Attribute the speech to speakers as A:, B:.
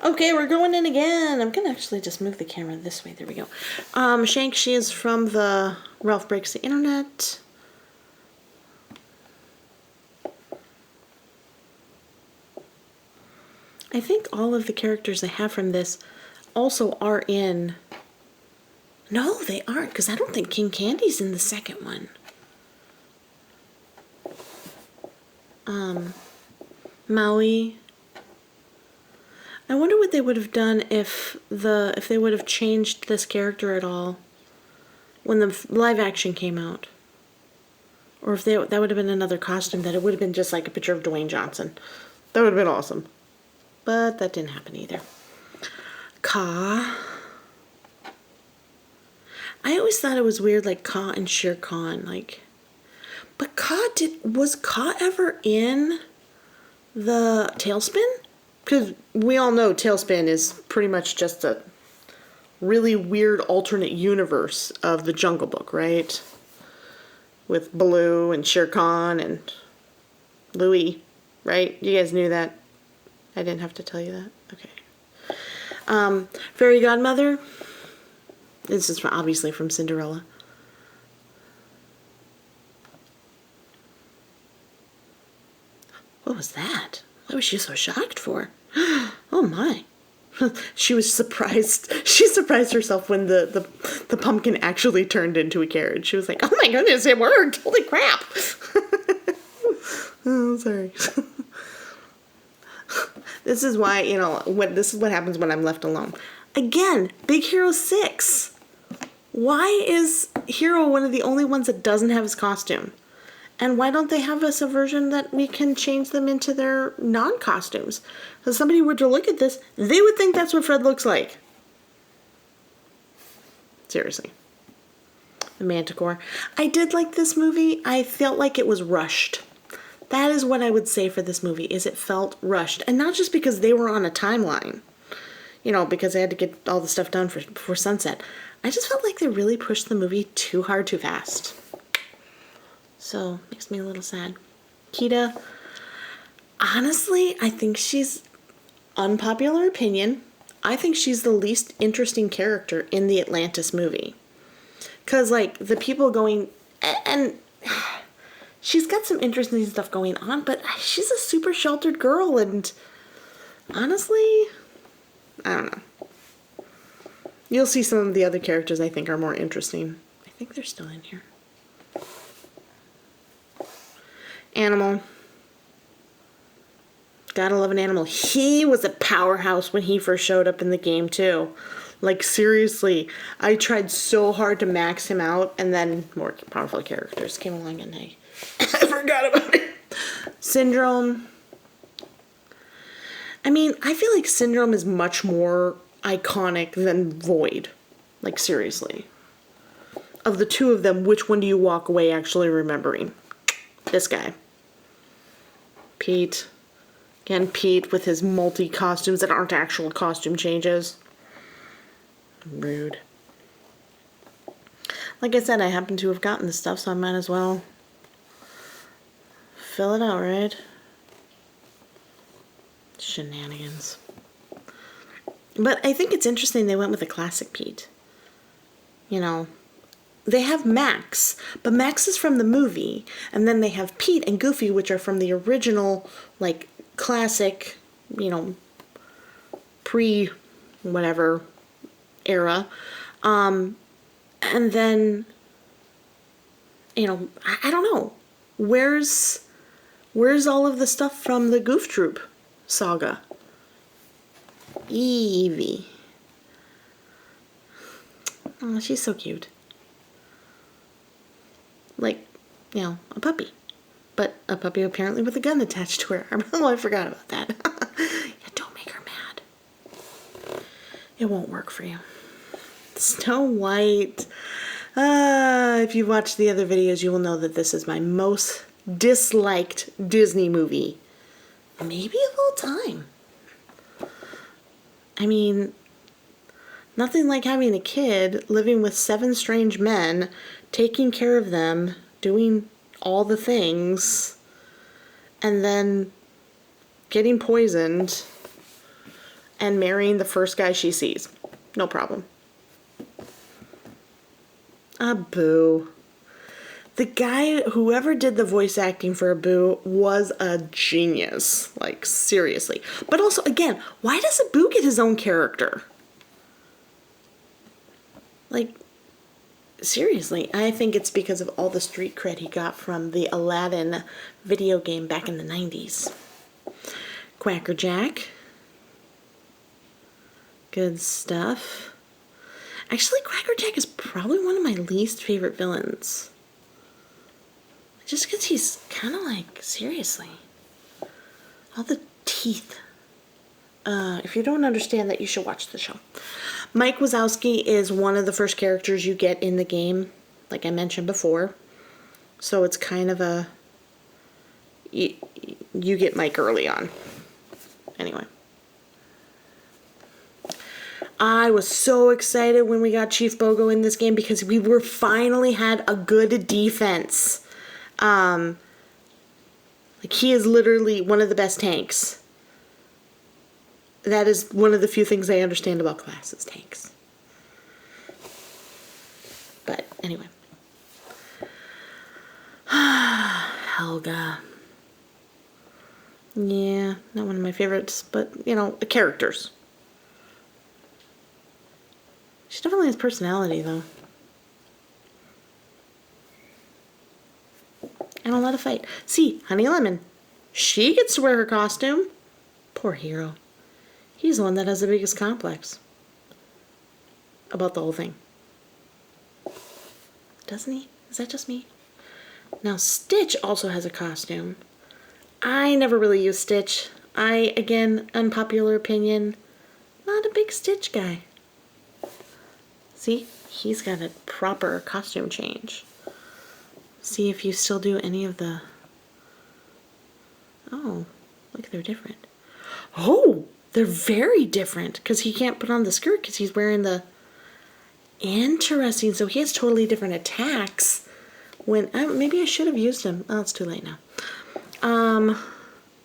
A: Okay, we're going in again. I'm gonna actually just move the camera this way. There we go. Shank, she is from the Ralph Breaks the Internet. I think all of the characters they have from this also are in... No, they aren't, because I don't think King Candy's in the second one. Maui. I wonder what they would have done if they would have changed this character at all when the live action came out. Or if that would have been another costume, that it would have been just like a picture of Dwayne Johnson. That would have been awesome. But that didn't happen either. Kaa. I always thought it was weird, like Kaa and Shere Khan, like. But was Kaa ever in the Tailspin? Because we all know Tailspin is pretty much just a really weird alternate universe of the Jungle Book, right? With Baloo and Shere Khan and Louie, right? You guys knew that? I didn't have to tell you that? Okay. Fairy Godmother. This is obviously from Cinderella. What was that? What was she so shocked for? Oh my. She was surprised. She surprised herself when the pumpkin actually turned into a carriage. She was like, oh my goodness, it worked. Holy crap. Oh, sorry. This is why, this is what happens when I'm left alone. Again, Big Hero 6. Why is Hero one of the only ones that doesn't have his costume? And why don't they have us a version that we can change them into their non-costumes? If somebody were to look at this, they would think that's what Fred looks like. Seriously. The Manticore. I did like this movie. I felt like it was rushed. That is what I would say for this movie, is it felt rushed. And not just because they were on a timeline. Because they had to get all the stuff done before sunset. I just felt like they really pushed the movie too hard, too fast. So, makes me a little sad. Kida, honestly, I think she's, unpopular opinion, I think she's the least interesting character in the Atlantis movie. Because, the people going, and she's got some interesting stuff going on, but she's a super sheltered girl, and honestly, I don't know. You'll see some of the other characters I think are more interesting. I think they're still in here. Animal. Gotta love an animal. He was a powerhouse when he first showed up in the game, too. Seriously, I tried so hard to max him out, and then more powerful characters came along, and I forgot about it. Syndrome. I mean, I feel like Syndrome is much more iconic than Void. Seriously. Of the two of them, which one do you walk away actually remembering? This guy. Pete. Again, Pete with his multi-costumes that aren't actual costume changes. Rude. Like I said, I happen to have gotten this stuff, so I might as well fill it out, right? Shenanigans. But I think it's interesting they went with a classic Pete. They have Max, but Max is from the movie, and then they have Pete and Goofy, which are from the original, classic, pre-whatever era. And then, I don't know. Where's all of the stuff from the Goof Troop saga? Evie. Oh, she's so cute. A puppy. But a puppy apparently with a gun attached to her. Oh, I forgot about that. Yeah, don't make her mad. It won't work for you. Snow White. If you've watched the other videos, you will know that this is my most disliked Disney movie. Maybe of all time. I mean, nothing like having a kid living with 7 strange men, taking care of them, doing all the things, and then getting poisoned and marrying the first guy she sees. No problem. Boo. The guy, whoever did the voice acting for Abu, was a genius. Like, seriously. But also, again, why does Abu get his own character? Like, seriously, I think it's because of all the street cred he got from the Aladdin video game back in the 90s. Quackerjack. Good stuff. Actually, Quackerjack is probably one of my least favorite villains. Just because he's kind of like, seriously. All the teeth. If you don't understand that, you should watch the show. Mike Wazowski is one of the first characters you get in the game, like I mentioned before. So it's kind of a... You get Mike early on. Anyway. I was so excited when we got Chief Bogo in this game because we were finally had a good defense. Like, he is literally one of the best tanks. That is one of the few things I understand about classes, tanks. But anyway. Helga. Yeah, not one of my favorites, but, you know, the characters. She definitely has personality, though. And a lot of fight. See, Honey Lemon. She gets to wear her costume. Poor hero. He's the one that has the biggest complex about the whole thing. Doesn't he? Is that just me? Now, Stitch also has a costume. I never really use Stitch. Again, unpopular opinion, not a big Stitch guy. See? He's got a proper costume change. See if you still do any of the... Oh, look, they're different. Oh, they're very different because he can't put on the skirt because he's wearing the... Interesting. So he has totally different attacks. When maybe I should have used him. Oh, it's too late now.